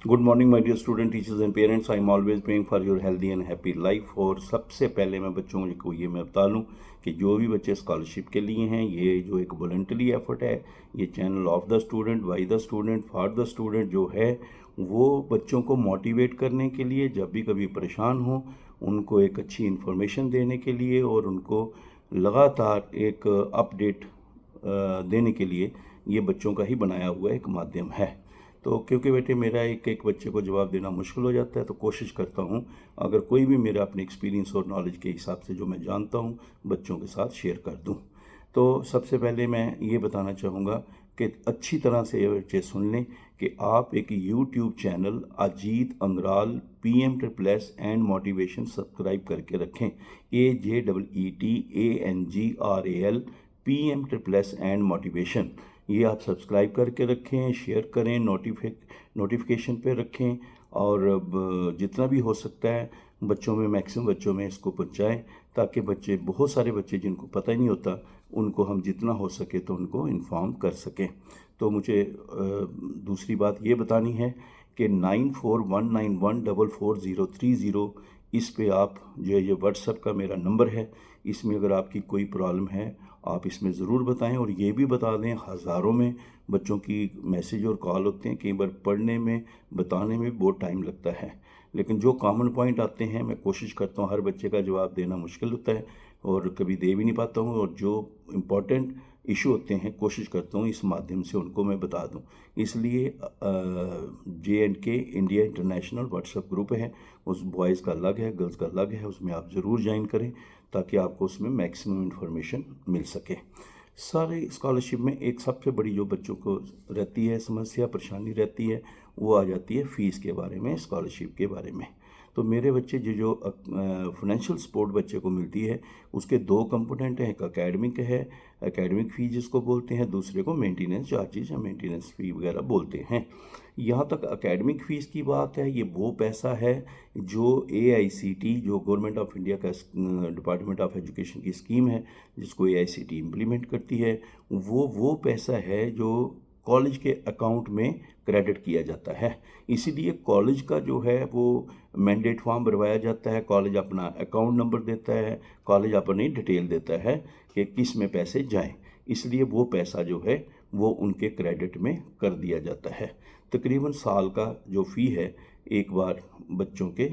Good morning my dear student, teachers and parents. I am always praying for your healthy and happy life. और सबसे पहले मैं बच्चों को ये मैं बता लूँ कि जो भी बच्चे स्कॉलरशिप के लिए हैं, ये जो एक वॉलंटरी एफर्ट है, ये channel of the student, by the student, for the student जो है, वो बच्चों को मोटिवेट करने के लिए, जब भी कभी परेशान हो उनको एक अच्छी इन्फॉर्मेशन देने के लिए और उनको लगातार एक अपडेट देने के लिए ये बच्चों का ही बनाया हुआ एक माध्यम है। तो क्योंकि बेटे मेरा एक एक बच्चे को जवाब देना मुश्किल हो जाता है, तो कोशिश करता हूँ अगर कोई भी मेरा अपने एक्सपीरियंस और नॉलेज के हिसाब से जो मैं जानता हूँ बच्चों के साथ शेयर कर दूँ। तो सबसे पहले मैं ये बताना चाहूँगा कि अच्छी तरह से ये बच्चे सुन लें कि आप एक YouTube channel Ajeet Angral PM++ and motivation subscribe करके रखें। AJEETANGRAL PM++ एंड मोटिवेशन, ये आप सब्सक्राइब करके रखें, शेयर करें, नोटिफिकेशन पे रखें और जितना भी हो सकता है बच्चों में, मैक्सिमम बच्चों में इसको पहुंचाएं, ताकि बच्चे, बहुत सारे बच्चे जिनको पता ही नहीं होता, उनको हम जितना हो सके तो उनको इन्फॉर्म कर सकें। तो मुझे दूसरी बात ये बतानी है कि 9419144030, इस पे आप जो ये व्हाट्सएप का मेरा नंबर है, इसमें अगर आपकी कोई प्रॉब्लम है आप इसमें ज़रूर बताएं। और ये भी बता दें, हज़ारों में बच्चों की मैसेज और कॉल होते हैं, कई बार पढ़ने में, बताने में बहुत टाइम लगता है, लेकिन जो कॉमन पॉइंट आते हैं मैं कोशिश करता हूँ हर बच्चे का जवाब देना मुश्किल होता है और कभी दे भी नहीं पाता हूँ, और जो इम्पोर्टेंट इशू होते हैं कोशिश करता हूँ इस माध्यम से उनको मैं बता दूँ। इसलिए JNK India international WhatsApp group है, उस बॉयज़ का अलग है, गर्ल्स का अलग है, उसमें आप ज़रूर ज्वाइन करें ताकि आपको उसमें मैक्सिमम इन्फॉर्मेशन मिल सके। सारे स्कॉलरशिप में एक सबसे बड़ी जो बच्चों को रहती है समस्या, परेशानी रहती है, वो आ जाती है फ़ीस के बारे में, स्कॉलरशिप के बारे में। तो मेरे बच्चे जो फाइनेंशियल सपोर्ट बच्चे को मिलती है, उसके दो कंपोनेंट हैं। एक एकेडमिक है, एकेडमिक फ़ी जिसको बोलते हैं, दूसरे को मेंटेनेंस चार्जेस या मेंटेनेंस फ़ी वगैरह बोलते हैं। यहाँ तक एकेडमिक फ़ीस की बात है, ये वो पैसा है जो AICT, जो गवर्नमेंट ऑफ इंडिया का डिपार्टमेंट ऑफ एजुकेशन की स्कीम है जिसको AICT इम्प्लीमेंट करती है, वो पैसा है जो कॉलेज के अकाउंट में क्रेडिट किया जाता है। इसीलिए कॉलेज का जो है वो मैंडेट फॉर्म भरवाया जाता है, कॉलेज अपना अकाउंट नंबर देता है, कॉलेज अपनी डिटेल देता है कि किस में पैसे जाएं, इसलिए वो पैसा जो है वो उनके क्रेडिट में कर दिया जाता है। तकरीबन साल का जो फ़ी है एक बार बच्चों के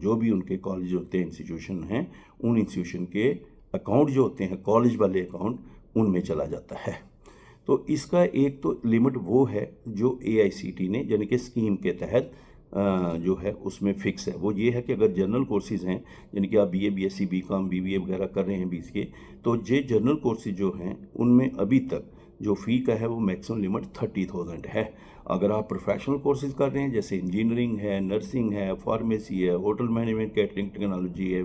जो भी उनके कॉलेज होते हैं, इंस्टीट्यूशन हैं, उन इंस्टीट्यूशन के अकाउंट जो होते हैं, कॉलेज वाले अकाउंट, उनमें चला जाता है। तो इसका एक तो लिमिट वो है जो AICT ने, यानी कि स्कीम के तहत जो है उसमें फ़िक्स है। वो ये है कि अगर जनरल कोर्सेज़ हैं, यानी कि आप BA BSc BCom BBA वगैरह कर रहे हैं, BCA, तो ये जनरल कोर्सेज जो हैं उनमें अभी तक जो फ़ी का है वो मैक्सिमम लिमिट 30,000 है। अगर आप प्रोफेशनल कोर्सेज कर रहे हैं जैसे इंजीनियरिंग है, नर्सिंग है, फार्मेसी है, होटल मैनेजमेंट, कैटरिंग टेक्नोलॉजी है,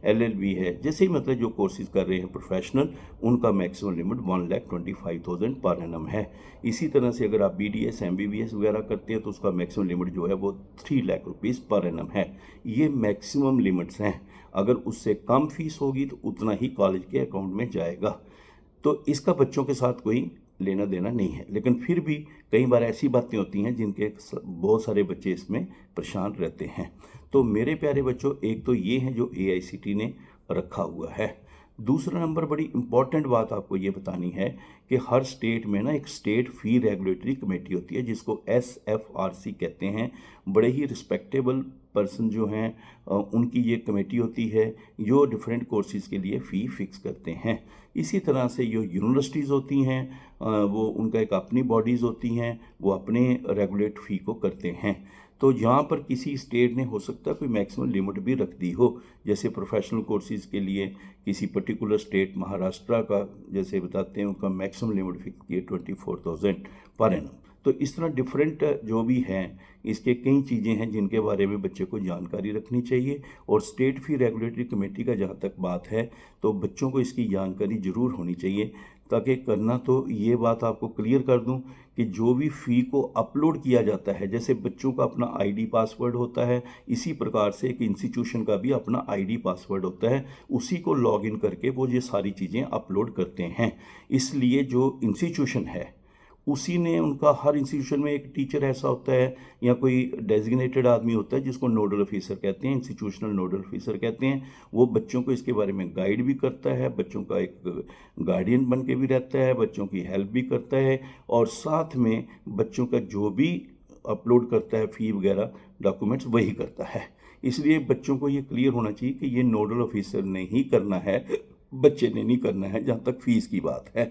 LLB है, जैसे ही मतलब जो कोर्सेज कर रहे हैं प्रोफेशनल, उनका मैक्सिमम लिमिट 1,25,000 पर एनम है। इसी तरह से अगर आप BDS MBBS वगैरह करते हैं तो उसका मैक्सिमम लिमिट जो है वो 3 लाख रुपीज़ पर एनम है। ये मैक्सिमम लिमिट्स हैं, अगर उससे कम फीस होगी तो उतना ही कॉलेज के अकाउंट में जाएगा। तो इसका बच्चों के साथ कोई लेना देना नहीं है, लेकिन फिर भी कई बार ऐसी बातें होती हैं जिनके बहुत सारे बच्चे इसमें परेशान रहते हैं। तो मेरे प्यारे बच्चों, एक तो ये है जो AICT ने रखा हुआ है। दूसरा नंबर, बड़ी इंपॉर्टेंट बात आपको ये बतानी है कि हर स्टेट में ना एक स्टेट फ़ी रेगुलेटरी कमेटी होती है जिसको SFRC कहते हैं। बड़े ही रिस्पेक्टेबल पर्सन जो हैं उनकी ये कमेटी होती है जो डिफरेंट कोर्सेज़ के लिए फ़ी फिक्स करते हैं। इसी तरह से जो यूनिवर्सिटीज़ होती हैं वो उनका एक अपनी बॉडीज़ होती हैं, वो अपने रेगुलेट फ़ी को करते हैं। तो यहाँ पर किसी स्टेट ने हो सकता है कोई मैक्सिमम लिमिट भी रख दी हो, जैसे प्रोफेशनल कोर्सेज़ के लिए किसी पर्टिकुलर स्टेट, महाराष्ट्र का जैसे बताते हैं, उनका मैक्सिमम लिमिट फिक्स किया 24,000 पर एनम। तो इस तरह डिफरेंट जो भी हैं, इसके कई चीज़ें हैं जिनके बारे में बच्चे को जानकारी रखनी चाहिए। और स्टेट फ़ी रेगुलेटरी कमेटी का जहाँ तक बात है तो बच्चों को इसकी जानकारी ज़रूर होनी चाहिए, ताकि करना तो ये बात आपको क्लियर कर दूं कि जो भी फ़ी को अपलोड किया जाता है, जैसे बच्चों का अपना ID पासवर्ड होता है, इसी प्रकार से एक इंस्टीट्यूशन का भी अपना ID पासवर्ड होता है, उसी को लॉगिन करके वो ये सारी चीज़ें अपलोड करते हैं। इसलिए जो इंस्टीट्यूशन है उसी ने उनका हर इंस्टीट्यूशन में एक टीचर ऐसा होता है या कोई डेजिग्नेटेड आदमी होता है जिसको नोडल ऑफिसर कहते हैं, इंस्टीट्यूशनल नोडल ऑफिसर कहते हैं। वो बच्चों को इसके बारे में गाइड भी करता है, बच्चों का एक गार्डियन बन के भी रहता है, बच्चों की हेल्प भी करता है, और साथ में बच्चों का जो भी अपलोड करता है फ़ी वगैरह डॉक्यूमेंट्स वही करता है। इसलिए बच्चों को ये क्लियर होना चाहिए कि ये नोडल ऑफिसर ने ही करना है, बच्चे ने नहीं करना है, जहाँ तक फ़ीस की बात है।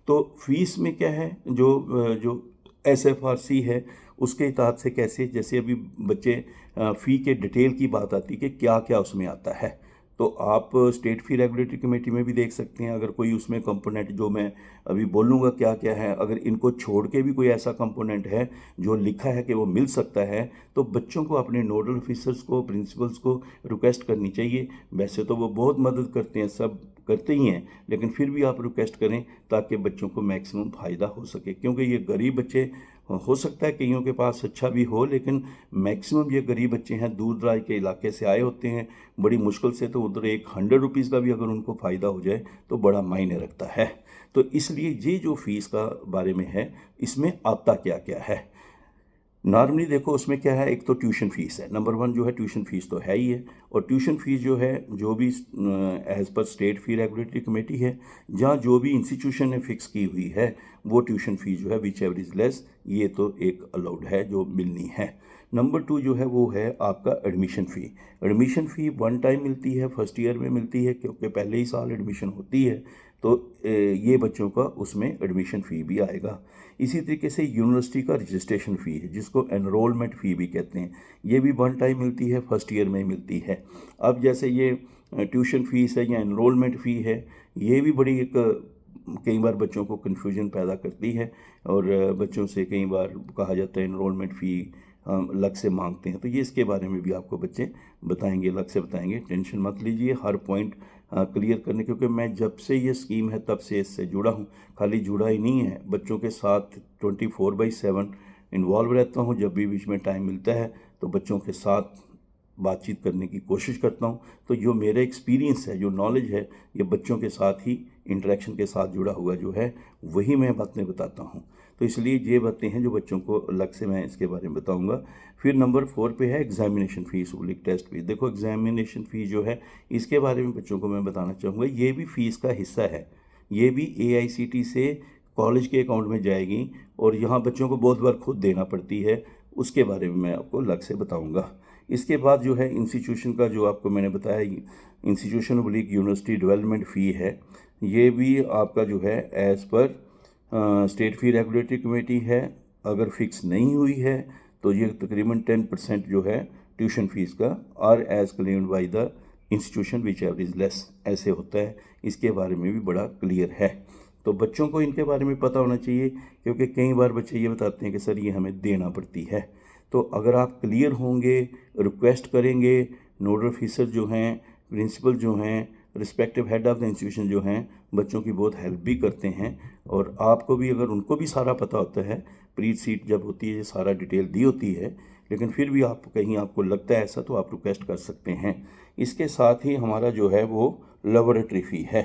तो फीस में क्या है, जो SFRC है उसके तहत से कैसे, जैसे अभी बच्चे फ़ी के डिटेल की बात आती है कि क्या क्या उसमें आता है, तो आप स्टेट फ़ी रेगुलेटरी कमेटी में भी देख सकते हैं। अगर कोई उसमें कंपोनेंट जो मैं अभी बोलूँगा क्या क्या है, अगर इनको छोड़ के भी कोई ऐसा कंपोनेंट है जो लिखा है कि वो मिल सकता है, तो बच्चों को अपने नोडल ऑफिसर्स को, प्रिंसिपल्स को रिक्वेस्ट करनी चाहिए। वैसे तो वो बहुत मदद करते हैं, सब करते ही हैं, लेकिन फिर भी आप रिक्वेस्ट करें ताकि बच्चों को मैक्सिमम फ़ायदा हो सके, क्योंकि ये गरीब बच्चे, हो सकता है कईयों के पास अच्छा भी हो, लेकिन मैक्सिमम ये गरीब बच्चे हैं, दूर दराज के इलाके से आए होते हैं बड़ी मुश्किल से, तो उधर एक 100 रुपीज़ का भी अगर उनको फ़ायदा हो जाए तो बड़ा मायने रखता है। तो इसलिए ये जो फ़ीस का बारे में है, इसमें आता क्या क्या है। नॉर्मली देखो उसमें क्या है, एक तो ट्यूशन फ़ीस है, नंबर 1 जो है ट्यूशन फ़ीस तो है ही है। और ट्यूशन फ़ीस जो है, जो भी एज़ पर स्टेट फ़ी रेगुलेटरी कमेटी है, जहाँ जो भी इंस्टीट्यूशन ने फ़िक्स की हुई है, वो ट्यूशन फ़ीस जो है विच एवर इज़ लेस, ये तो एक अलाउड है जो मिलनी है। नंबर 2 जो है वो है आपका एडमिशन फ़ी। एडमिशन फ़ी वन टाइम मिलती है, फर्स्ट ईयर में मिलती है, क्योंकि पहले ही साल एडमिशन होती है, तो ये बच्चों का उसमें एडमिशन फ़ी भी आएगा। इसी तरीके से यूनिवर्सिटी का रजिस्ट्रेशन फ़ी है, जिसको एनरोलमेंट फ़ी भी कहते हैं, ये भी वन टाइम मिलती है, फर्स्ट ईयर में मिलती है। अब जैसे ये ट्यूशन फ़ीस है या एनरोलमेंट फ़ी है, ये भी बड़ी एक कई बार बच्चों को कन्फ्यूजन पैदा करती है, और बच्चों से कई बार कहा जाता है एनरोलमेंट फ़ी अलग से मांगते हैं, तो ये इसके बारे में भी आपको बच्चे बताएंगे, अलग से बताएंगे, टेंशन मत लीजिए हर पॉइंट क्लियर करने, क्योंकि मैं जब से ये स्कीम है तब से इससे जुड़ा हूँ। खाली जुड़ा ही नहीं है, बच्चों के साथ 24/7 इन्वॉल्व रहता हूँ। जब भी बीच में टाइम मिलता है तो बच्चों के साथ बातचीत करने की कोशिश करता हूँ। तो जो मेरा एक्सपीरियंस है, जो नॉलेज है, ये बच्चों के साथ ही इंटरेक्शन के साथ जुड़ा हुआ जो है, वही मैं बातें बताता हूँ। तो इसलिए ये बातें हैं जो बच्चों को अलग से मैं इसके बारे में बताऊँगा। फिर नंबर 4 पे है examination fees, public test fees. देखो एग्जामिनेशन फ़ीस जो है, इसके बारे में बच्चों को मैं बताना चाहूँगा, ये भी फ़ीस का हिस्सा है। ये भी AICT से कॉलेज के अकाउंट में जाएगी, और यहाँ बच्चों को बहुत बार खुद देना पड़ती है, उसके बारे में मैं आपको अलग से बताऊँगा। इसके बाद जो है इंस्टीट्यूशन का, जो आपको मैंने बताया, इंस्टीट्यूशन पब्लिक यूनिवर्सिटी डेवलपमेंट फ़ी है, ये भी आपका जो है एज़ पर स्टेट फ़ी रेगुलेटरी कमेटी है। अगर फिक्स नहीं हुई है तो ये तकरीबन 10% जो है ट्यूशन फ़ीस का, और as claimed by the institution which ever is less, ऐसे होता है। इसके बारे में भी बड़ा क्लियर है, तो बच्चों को इनके बारे में पता होना चाहिए, क्योंकि कई बार बच्चे ये बताते हैं कि सर ये हमें देना पड़ती है। तो अगर आप क्लियर होंगे, रिक्वेस्ट करेंगे, नोडल ऑफिसर जो हैं, प्रिंसिपल जो हैं, respective head of the institution जो हैं, बच्चों की बहुत हेल्प भी करते हैं। और आपको भी, अगर उनको भी सारा पता होता है, प्री सीट जब होती है सारा डिटेल दी होती है, लेकिन फिर भी आप कहीं आपको लगता है ऐसा, तो आप रिक्वेस्ट कर सकते हैं। इसके साथ ही हमारा जो है वो लेबोरेटरी फ़ी है,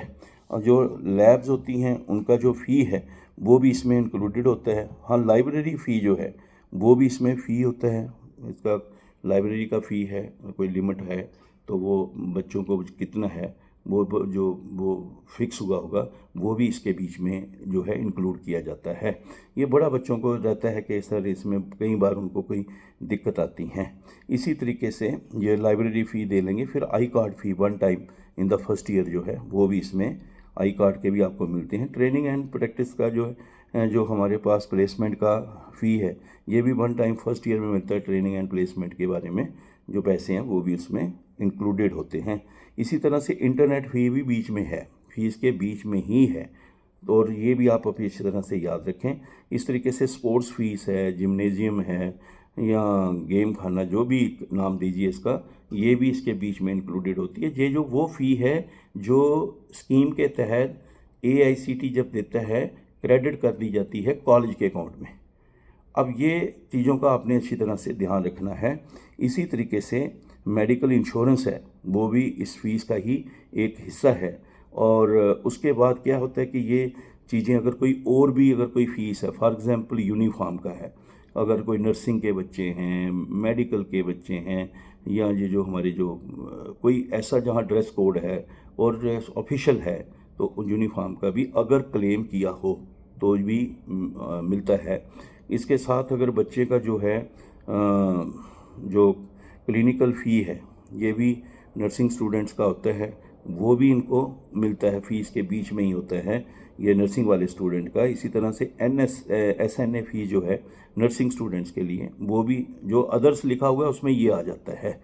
और जो लैब्स होती हैं उनका जो फ़ी है वो भी इसमें इंक्लूडेड होता है। हाँ, लाइब्रेरी फ़ी जो है वो भी इसमें फ़ी होता है। इसका लाइब्रेरी का फ़ी है, कोई लिमिट है, तो वो बच्चों को कितना है वो फिक्स हुआ होगा, वो भी इसके बीच में जो है इंक्लूड किया जाता है। ये बड़ा बच्चों को रहता है कि सर इसमें कई बार उनको कोई दिक्कत आती हैं। इसी तरीके से ये लाइब्रेरी फ़ी दे लेंगे। फिर I card fee one time in the first year जो है, वो भी इसमें आई कार्ड के भी आपको मिलते हैं। ट्रेनिंग एंड प्रैक्टिस का जो है, जो हमारे पास प्लेसमेंट का फ़ी है, ये भी वन टाइम फर्स्ट ईयर में मिलता है। ट्रेनिंग एंड प्लेसमेंट के बारे में जो पैसे हैं वो भी उसमें इंक्लूडेड होते हैं। इसी तरह से इंटरनेट फ़ी भी बीच में है, फीस के बीच में ही है, और ये भी आप अपनी अच्छी तरह से याद रखें। इस तरीके से स्पोर्ट्स फ़ीस है, जिम्नेजियम है, या गेम खाना, जो भी नाम दीजिए इसका, ये भी इसके बीच में इंक्लूडेड होती है। ये जो वो फ़ी है जो स्कीम के तहत AICT जब देता है, क्रेडिट कर दी जाती है कॉलेज के अकाउंट में। अब ये चीज़ों का आपने अच्छी तरह से ध्यान रखना है। इसी तरीके से मेडिकल इंश्योरेंस है, वो भी इस फीस का ही एक हिस्सा है। और उसके बाद क्या होता है कि ये चीज़ें अगर कोई और भी अगर कोई फ़ीस है, फॉर एग्ज़ाम्पल यूनिफॉर्म का है, अगर कोई नर्सिंग के बच्चे हैं, मेडिकल के बच्चे हैं, या ये जो हमारे जो कोई ऐसा जहाँ ड्रेस कोड है और ऑफिशियल है, तो यूनिफॉर्म का भी अगर क्लेम किया हो तो भी मिलता है। इसके साथ अगर बच्चे का जो है जो क्लिनिकल फ़ी है, ये भी नर्सिंग स्टूडेंट्स का होता है, वो भी इनको मिलता है, फ़ीस के बीच में ही होता है ये नर्सिंग वाले स्टूडेंट का। इसी तरह से SNA फ़ी जो है नर्सिंग स्टूडेंट्स के लिए, वो भी जो अदर्स लिखा हुआ है उसमें ये आ जाता है।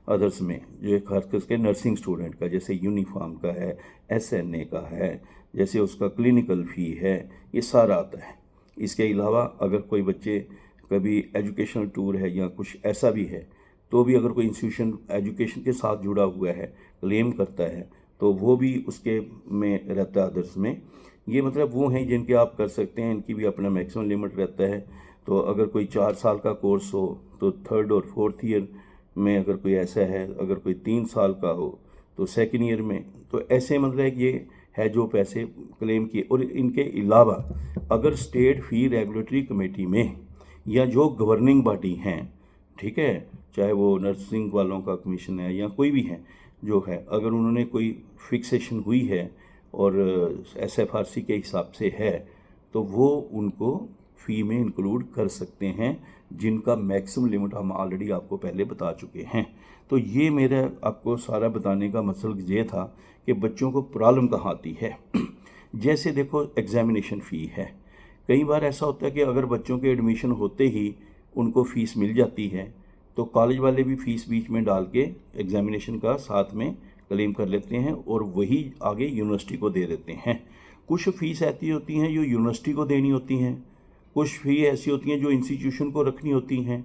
अदर्स में जो एक हर किस के नर्सिंग स्टूडेंट का, जैसे यूनिफॉर्म का है, SNA का है, जैसे उसका क्लिनिकल फ़ी है, ये सारा आता है। इसके अलावा अगर कोई बच्चे कभी एजुकेशनल टूर है या कुछ ऐसा भी है, तो भी अगर कोई इंस्टीट्यूशन एजुकेशन के साथ जुड़ा हुआ है, क्लेम करता है, तो वो भी उसके में रहता है अदर्स में। ये मतलब वो हैं जिनके आप कर सकते हैं, इनकी भी अपना मैक्सिमम लिमिट रहता है। तो अगर कोई 4 साल का कोर्स हो तो 3rd और 4th ईयर में, अगर कोई ऐसा है, अगर कोई 3 साल का हो तो 2nd ईयर में, तो ऐसे मतलब ये है जो पैसे क्लेम किए। और इनके अलावा अगर स्टेट फ़ी रेगुलेटरी कमेटी में या जो गवर्निंग बॉडी हैं, ठीक है, चाहे वो नर्सिंग वालों का कमीशन है या कोई भी है जो है, अगर उन्होंने कोई फिक्सेशन हुई है और SFRC के हिसाब से है, तो वो उनको फ़ी में इंक्लूड कर सकते हैं, जिनका मैक्सिमम लिमिट हम ऑलरेडी आपको पहले बता चुके हैं। तो ये मेरा आपको सारा बताने का मकसद ये था कि बच्चों को प्रॉब्लम कहाँ आती है। जैसे देखो एग्ज़ामिनेशन फ़ी है, कई बार ऐसा होता है कि अगर बच्चों के एडमिशन होते ही उनको फ़ीस मिल जाती है, तो कॉलेज वाले भी फ़ीस बीच में डाल के एग्ज़ामिनेशन का साथ में क्लेम कर लेते हैं और वही आगे यूनिवर्सिटी को दे देते हैं। कुछ फ़ीस ऐसी होती हैं जो यूनिवर्सिटी को देनी होती हैं, कुछ फ़ी ऐसी होती हैं जो इंस्टीट्यूशन को रखनी होती हैं।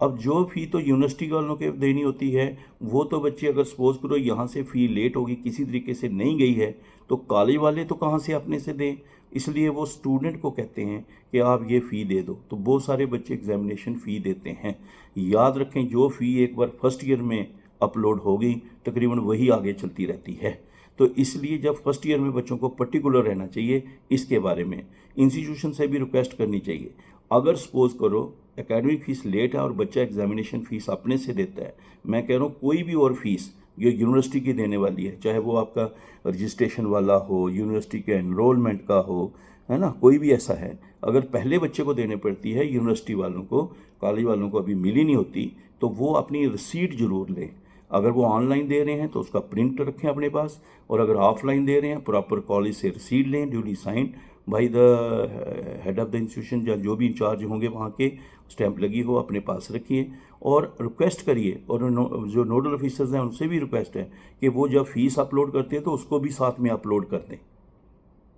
अब जो फ़ी तो यूनिवर्सिटी वालों के देनी होती है, वो तो बच्चे अगर सपोज़ करो यहाँ से फ़ी लेट होगी, किसी तरीके से नहीं गई है, तो कॉलेज वाले तो कहाँ से अपने से दें, इसलिए वो स्टूडेंट को कहते हैं कि आप ये फ़ी दे दो। तो बहुत सारे बच्चे एग्ज़ामिनेशन फ़ी देते हैं। याद रखें, जो फ़ी एक बार फर्स्ट ईयर में अपलोड हो गई, तकरीबन वही आगे चलती रहती है। तो इसलिए जब फर्स्ट ईयर में बच्चों को पर्टिकुलर रहना चाहिए, इसके बारे में इंस्टीट्यूशन से भी रिक्वेस्ट करनी चाहिए। अगर सपोज़ करो एकेडमिक फ़ीस लेट है और बच्चा एग्ज़ामिनेशन फ़ीस अपने से देता है, मैं कह रहा हूँ कोई भी और फीस जो यूनिवर्सिटी की देने वाली है, चाहे वो आपका रजिस्ट्रेशन वाला हो, यूनिवर्सिटी के एनरोलमेंट का हो, है ना, कोई भी ऐसा है, अगर पहले बच्चे को देने पड़ती है यूनिवर्सिटी वालों को, कॉलेज वालों को अभी मिली नहीं होती, तो वो अपनी रसीद ज़रूर लें। अगर वो ऑनलाइन दे रहे हैं तो उसका प्रिंट रखें अपने पास, और अगर ऑफलाइन दे रहे हैं प्रॉपर कॉलेज से रसीद लें, duly signed by the head of the institution, या जो भी इंचार्ज होंगे वहाँ के, स्टैंप लगी हो, अपने पास रखिए और रिक्वेस्ट करिए। और जो नोडल ऑफिसर्स हैं उनसे भी रिक्वेस्ट है कि वो जब फीस अपलोड करते हैं तो उसको भी साथ में अपलोड कर दें,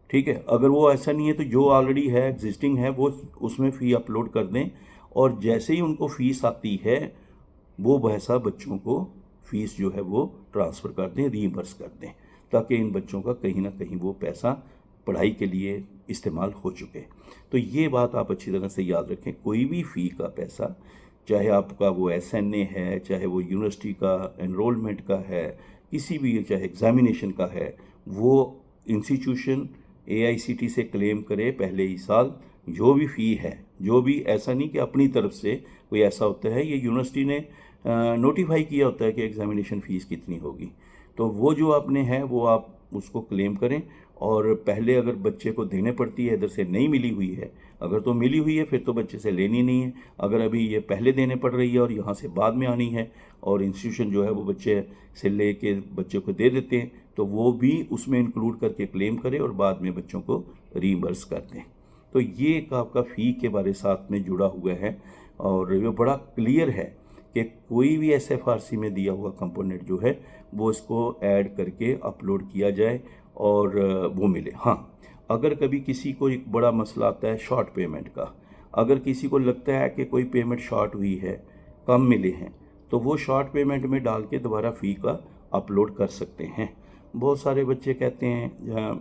ठीक है। अगर वो ऐसा नहीं है तो जो ऑलरेडी है, एग्जिस्टिंग है, वो उसमें फ़ी अपलोड कर दें, और जैसे ही उनको फ़ीस आती है वो वैसा बच्चों को फ़ीस जो है वो ट्रांसफ़र कर दें, रीइंबर्स कर दें, ताकि इन बच्चों का कहीं ना कहीं वो पैसा पढ़ाई के लिए इस्तेमाल हो चुके। तो ये बात आप अच्छी तरह से याद रखें, कोई भी फ़ी का पैसा, चाहे आपका वो SNA है, चाहे वो यूनिवर्सिटी का एनरोलमेंट का है, किसी भी, चाहे एग्ज़ामिनेशन का है, वो इंस्टीट्यूशन AICTE से क्लेम करे पहले ही साल, जो भी फ़ी है, जो भी, ऐसा नहीं कि अपनी तरफ से कोई ऐसा होता है, ये यूनिवर्सिटी ने नोटिफाई किया होता है कि एग्ज़ामिनेशन फ़ीस कितनी होगी, तो वो जो आपने है वो आप उसको क्लेम करें। और पहले अगर बच्चे को देने पड़ती है, इधर से नहीं मिली हुई है, अगर तो मिली हुई है फिर तो बच्चे से लेनी नहीं है। अगर अभी ये पहले देने पड़ रही है और यहाँ से बाद में आनी है, और इंस्टीट्यूशन जो है वो बच्चे से ले के बच्चे को दे देते हैं, तो वो भी उसमें इंक्लूड करके क्लेम करें और बाद में बच्चों को रीइंबर्स कर दें। तो ये एक आपका फ़ी के बारे साथ में जुड़ा हुआ है, और ये बड़ा क्लियर है कि कोई भी SFRC में दिया हुआ कंपोनेंट जो है वो इसको ऐड करके अपलोड किया जाए और वो मिले। हाँ, अगर कभी किसी को एक बड़ा मसला आता है शॉर्ट पेमेंट का, अगर किसी को लगता है कि कोई पेमेंट शॉर्ट हुई है, कम मिले हैं, तो वो शॉर्ट पेमेंट में डाल के दोबारा फ़ी का अपलोड कर सकते हैं। बहुत सारे बच्चे कहते हैं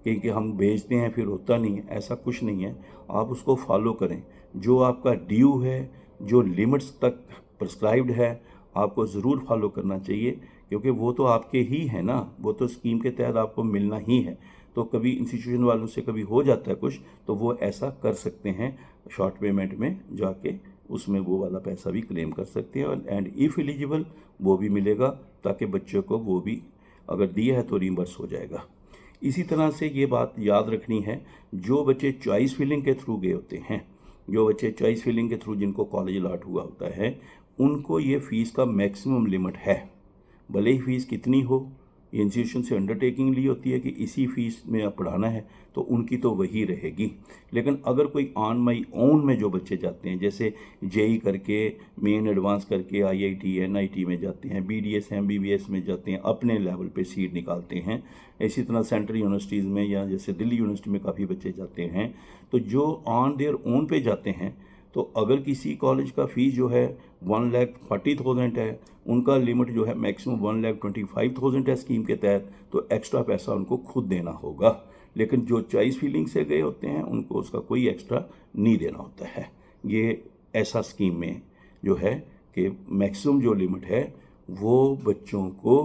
कि हम भेजते हैं फिर होता नहीं है, ऐसा कुछ नहीं है। आप उसको फॉलो करें, जो आपका ड्यू है, जो लिमिट्स तक प्रिस्क्राइब्ड है, आपको ज़रूर फॉलो करना चाहिए, क्योंकि वो तो आपके ही है ना, वो तो स्कीम के तहत आपको मिलना ही है। तो कभी इंस्टीट्यूशन वालों से कभी हो जाता है कुछ, तो वो ऐसा कर सकते हैं शॉर्ट पेमेंट में जाके, उसमें वो वाला पैसा भी क्लेम कर सकते हैं। और एंड इफ़ एलिजिबल वो भी मिलेगा, ताकि बच्चों को वो भी अगर दिया है तो रीइंबर्स हो जाएगा। इसी तरह से ये बात याद रखनी है, जो बच्चे चॉइस फिलिंग के थ्रू गए होते हैं, जो बच्चे चॉइस फिलिंग के थ्रू जिनको कॉलेज अलॉट हुआ होता है, उनको ये फ़ीस का मैक्सिमम लिमिट है। भले ही फ़ीस कितनी हो, ये इंस्टीट्यूशन से अंडरटेकिंग ली होती है कि इसी फीस में आप पढ़ाना है, तो उनकी तो वही रहेगी। लेकिन अगर कोई ऑन माई ओन में जो बच्चे जाते हैं, जैसे जेई करके, मेन एडवांस करके आईआईटी एनआईटी में जाते हैं, बीडीएस एमबीबीएस में जाते हैं, अपने लेवल पे सीट निकालते हैं, इसी तरह सेंट्रल यूनिवर्सिटीज़ में या जैसे दिल्ली यूनिवर्सिटी में काफ़ी बच्चे जाते हैं, तो जो ऑन देयर ओन पे जाते हैं, तो अगर किसी कॉलेज का फ़ीस जो है 1,40,000 है, उनका लिमिट जो है मैक्सिमम 1,25,000 है स्कीम के तहत, तो एक्स्ट्रा पैसा उनको खुद देना होगा। लेकिन जो चॉइस फीलिंग से गए होते हैं उनको उसका कोई एक्स्ट्रा नहीं देना होता है। ये ऐसा स्कीम में जो है कि मैक्सिमम जो लिमिट है वो बच्चों को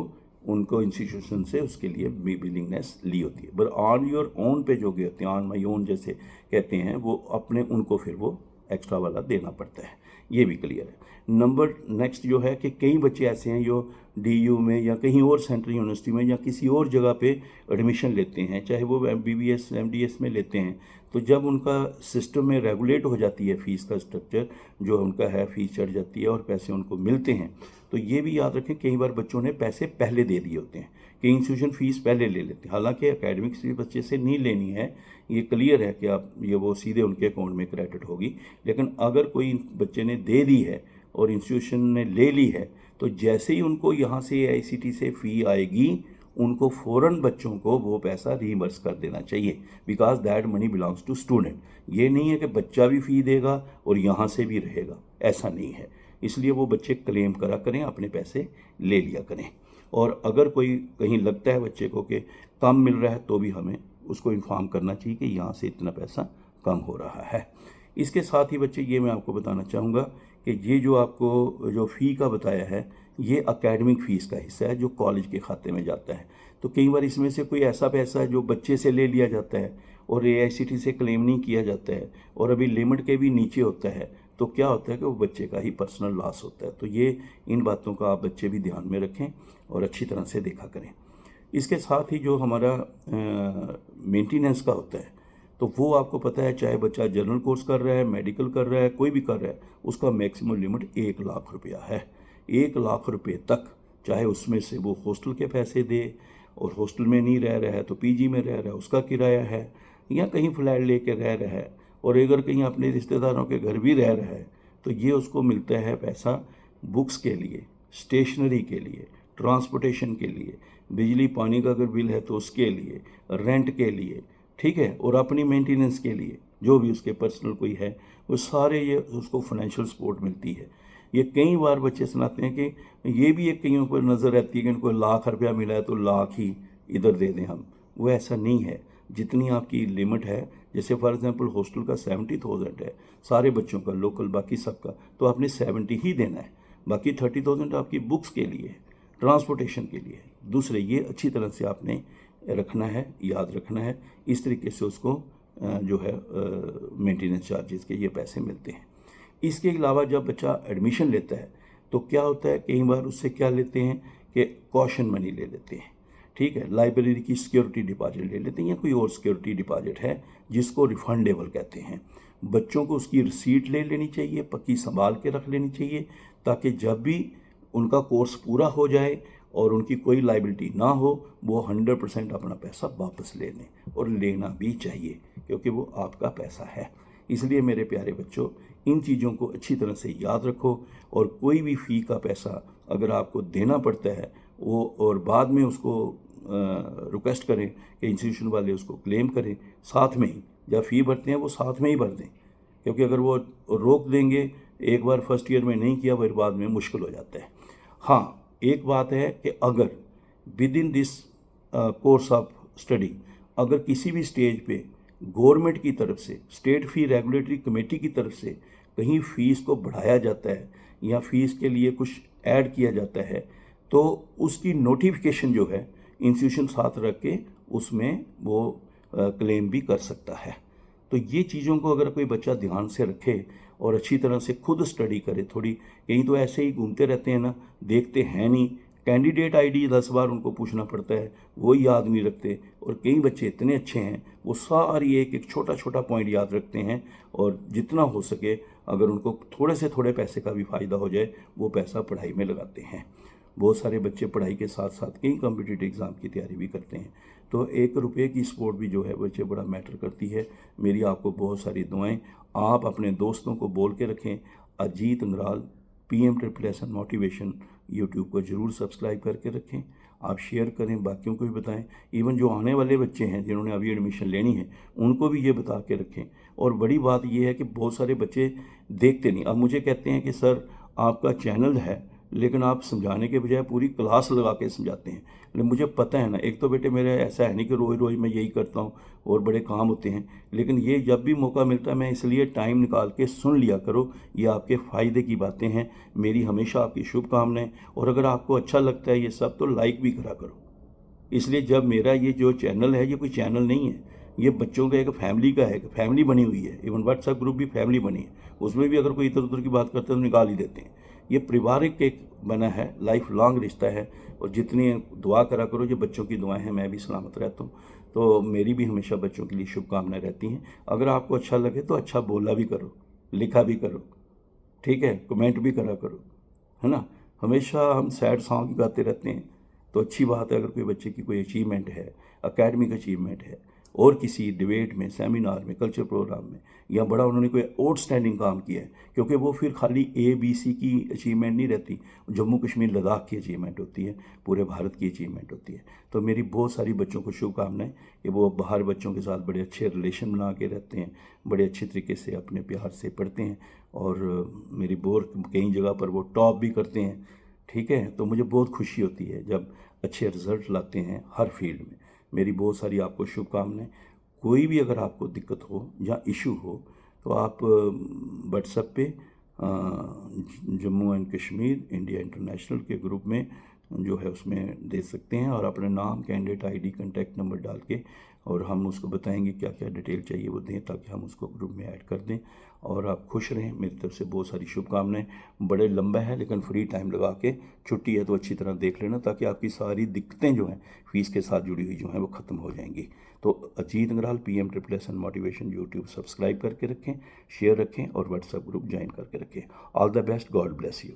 उनको इंस्टीट्यूशन से उसके लिए विलिंगनेस ली होती है। बट ऑन योर ओन पे जो गए होते हैं, ऑन माई ओन जैसे कहते हैं, वो अपने उनको फिर वो एक्स्ट्रा वाला देना पड़ता है। ये भी क्लियर है। नंबर नेक्स्ट जो है कि कई बच्चे ऐसे हैं जो डीयू में या कहीं और सेंट्रल यूनिवर्सिटी में या किसी और जगह पे एडमिशन लेते हैं, चाहे वो एमबीबीएस एमडीएस में लेते हैं, तो जब उनका सिस्टम में रेगुलेट हो जाती है फ़ीस का स्ट्रक्चर जो उनका है, फ़ीस चढ़ जाती है और पैसे उनको मिलते हैं, तो ये भी याद रखें कई बार बच्चों ने पैसे पहले दे दिए होते हैं, कई इंस्टीट्यूशन फ़ीस पहले ले लेते हैं। हालांकि एकेडमिक फीस बच्चे से नहीं लेनी है, ये क्लियर है कि आप ये वो सीधे उनके अकाउंट में क्रेडिट होगी। लेकिन अगर कोई बच्चे ने दे दी है और इंस्टीट्यूशन ने ले ली है, तो जैसे ही उनको यहाँ से एआईसीटी से फ़ी आएगी, उनको फ़ौरन बच्चों को वो पैसा रीइंबर्स कर देना चाहिए, because that money belongs to student. ये नहीं है कि बच्चा भी फ़ी देगा और यहाँ से भी रहेगा, ऐसा नहीं है। इसलिए वो बच्चे क्लेम करा करें, अपने पैसे ले लिया करें। और अगर कोई कहीं लगता है बच्चे को कि कम मिल रहा है, तो भी हमें उसको इन्फॉर्म करना चाहिए कि यहाँ से इतना पैसा कम हो रहा है। इसके साथ ही बच्चे ये मैं आपको बताना चाहूँगा कि ये जो आपको जो फ़ी का बताया है, ये एकेडमिक फ़ीस का हिस्सा है जो कॉलेज के खाते में जाता है। तो कई बार इसमें से कोई ऐसा पैसा है जो बच्चे से ले लिया जाता है और एआईसीटी से क्लेम नहीं किया जाता है और अभी लिमिट के भी नीचे होता है, तो क्या होता है कि वो बच्चे का ही पर्सनल लॉस होता है। तो ये इन बातों का आप बच्चे भी ध्यान में रखें और अच्छी तरह से देखा करें। इसके साथ ही जो हमारा मेंटेनेंस का होता है, तो वो आपको पता है, चाहे बच्चा जनरल कोर्स कर रहा है, मेडिकल कर रहा है, कोई भी कर रहा है, उसका मैक्सिमम लिमिट 1 लाख रुपया है। 1 लाख रुपये तक, चाहे उसमें से वो हॉस्टल के पैसे दे और हॉस्टल में नहीं रह रहा है तो पीजी में रह रहा है, उसका किराया है, या कहीं फ्लैट लेके रह रहा है, और अगर कहीं अपने रिश्तेदारों के घर भी रह रहा है, तो ये उसको मिलता है पैसा बुक्स के लिए, स्टेशनरी के लिए, ट्रांसपोर्टेशन के लिए, बिजली पानी का अगर बिल है तो उसके लिए, रेंट के लिए, ठीक है, और अपनी मेंटेनेंस के लिए, जो भी उसके पर्सनल कोई है, वो सारे ये उसको फाइनेंशियल सपोर्ट मिलती है। ये कई बार बच्चे सुनाते हैं कि ये भी एक कईयों पर नज़र रहती है कि इनको लाख रुपया मिला है तो लाख ही इधर दे दें हम। वो ऐसा नहीं है। जितनी आपकी लिमिट है, जैसे फॉर एग्जांपल हॉस्टल का 70,000 है सारे बच्चों का, लोकल बाकी सबका, तो आपने 70 ही देना है, बाकी 30,000 आपकी बुक्स के लिए, ट्रांसपोर्टेशन के लिए। दूसरे, ये अच्छी तरह से आपने रखना है, याद रखना है। इस तरीके से उसको जो है मेंटेनेंस चार्जेस के ये पैसे मिलते हैं। इसके अलावा जब बच्चा एडमिशन लेता है तो क्या होता है, कई बार उससे क्या लेते हैं कि कॉशन मनी ले लेते हैं, ठीक है, लाइब्रेरी की सिक्योरिटी डिपॉजिट ले लेते हैं या कोई और सिक्योरिटी डिपॉजिट है जिसको रिफंडेबल कहते हैं। बच्चों को उसकी रिसीट ले लेनी चाहिए, पक्की संभाल के रख लेनी चाहिए, ताकि जब भी उनका कोर्स पूरा हो जाए और उनकी कोई लाइबिलिटी ना हो, वो 100% अपना पैसा वापस ले लें, और लेना भी चाहिए क्योंकि वो आपका पैसा है। इसलिए मेरे प्यारे बच्चों, इन चीज़ों को अच्छी तरह से याद रखो, और कोई भी फ़ी का पैसा अगर आपको देना पड़ता है वो, और बाद में उसको रिक्वेस्ट करें कि इंस्टीट्यूशन वाले उसको क्लेम करें साथ में ही, जब फ़ी भरते हैं वो साथ में ही भर दें, क्योंकि अगर वो रोक देंगे, एक बार फर्स्ट ईयर में नहीं किया, फिर बाद में मुश्किल हो जाता है। हाँ, एक बात है कि अगर with in this course of study अगर किसी भी स्टेज पे गवर्नमेंट की तरफ से, स्टेट फ़ी रेगुलेटरी कमेटी की तरफ से कहीं फ़ीस को बढ़ाया जाता है या फ़ीस के लिए कुछ ऐड किया जाता है, तो उसकी नोटिफिकेशन जो है इंस्टीट्यूशन साथ रख के उसमें वो क्लेम भी कर सकता है। तो ये चीज़ों को अगर कोई बच्चा ध्यान से रखे और अच्छी तरह से खुद स्टडी करे, थोड़ी कहीं तो ऐसे ही घूमते रहते हैं ना, देखते हैं नहीं, कैंडिडेट आईडी 10 बार उनको पूछना पड़ता है, वो याद नहीं रखते। और कई बच्चे इतने अच्छे हैं, वो सारी एक एक छोटा छोटा पॉइंट याद रखते हैं, और जितना हो सके अगर उनको थोड़े से थोड़े पैसे का भी फ़ायदा हो जाए, वो पैसा पढ़ाई में लगाते हैं। बहुत सारे बच्चे पढ़ाई के साथ साथ कई कॉम्पिटिटिव एग्ज़ाम की तैयारी भी करते हैं। तो 1 रुपये की स्पोर्ट भी जो है बच्चे बड़ा मैटर करती है। मेरी आपको बहुत सारी दुआएं। आप अपने दोस्तों को बोल के रखें, Ajit Angral PM & motivation YouTube को ज़रूर सब्सक्राइब करके रखें। आप शेयर करें, बाकियों को भी बताएं। इवन जो आने वाले बच्चे हैं जिन्होंने अभी एडमिशन लेनी है, उनको भी ये बता के रखें। और बड़ी बात ये है कि बहुत सारे बच्चे देखते नहीं। अब मुझे कहते हैं कि सर आपका चैनल है, लेकिन आप समझाने के बजाय पूरी क्लास लगा के समझाते हैं। लेकिन मुझे पता है ना, एक तो बेटे मेरे ऐसा है नहीं कि रोज़ रोज़ मैं यही करता हूँ और बड़े काम होते हैं, लेकिन ये जब भी मौका मिलता है मैं इसलिए टाइम निकाल के सुन लिया करो। ये आपके फ़ायदे की बातें हैं। मेरी हमेशा आपकी शुभकामनाएं। और अगर आपको अच्छा लगता है ये सब, तो लाइक भी करा करो। इसलिए जब मेरा ये जो चैनल है, ये कोई चैनल नहीं है, ये बच्चों का एक फैमिली का है, एक फैमिली बनी हुई है। इवन व्हाट्सएप ग्रुप भी फैमिली बनी है, उसमें भी अगर कोई इधर उधर की बात करते हैं तो निकाल ही देते हैं। ये पारिवारिक एक बना है, लाइफ लॉन्ग रिश्ता है। और जितनी दुआ करा करो, ये बच्चों की दुआएं हैं, मैं भी सलामत रहता हूँ। तो मेरी भी हमेशा बच्चों के लिए शुभकामनाएं रहती हैं। अगर आपको अच्छा लगे तो अच्छा बोला भी करो, लिखा भी करो, ठीक है, कमेंट भी करा करो, है ना। हमेशा हम सैड सॉन्ग गाते रहते हैं, तो अच्छी बात है अगर कोई बच्चे की कोई अचीवमेंट है, एकेडमिक अचीवमेंट है, और किसी डिबेट में, सेमिनार में, कल्चर प्रोग्राम में, या बड़ा उन्होंने कोई आउटस्टैंडिंग काम किया है, क्योंकि वो फिर खाली ABC की अचीवमेंट नहीं रहती, जम्मू कश्मीर लद्दाख की अचीवमेंट होती है, पूरे भारत की अचीवमेंट होती है। तो मेरी बहुत सारी बच्चों को शुभकामनाएं कि वो बाहर बच्चों के साथ बड़े अच्छे रिलेशन बना के रहते हैं, बड़े अच्छे तरीके से अपने प्यार से पढ़ते हैं, और मेरी बोर कई जगह पर वो टॉप भी करते हैं, ठीक है। तो मुझे बहुत खुशी होती है जब अच्छे रिजल्ट लाते हैं हर फील्ड में। मेरी बहुत सारी आपको शुभकामनाएं। कोई भी अगर आपको दिक्कत हो या इशू हो, तो आप व्हाट्सएप पे Jammu and Kashmir India international के ग्रुप में जो है उसमें दे सकते हैं, और अपने नाम, कैंडिडेट आईडी, कॉन्टैक्ट नंबर डाल के, और हम उसको बताएंगे क्या क्या डिटेल चाहिए वो दें, ताकि हम उसको ग्रुप में ऐड कर दें। और आप खुश रहें। मेरी तरफ से बहुत सारी शुभकामनाएं। बड़े लंबा है, लेकिन फ्री टाइम लगा के, छुट्टी है तो अच्छी तरह देख लेना, ताकि आपकी सारी दिक्कतें जो हैं फीस के साथ जुड़ी हुई जो हैं वो ख़त्म हो जाएंगी। तो Ajeet Angral PM & motivation YouTube subscribe करके रखें, शेयर रखें, और व्हाट्सएप ग्रुप ज्वाइन करके रखें। All the best, God bless you.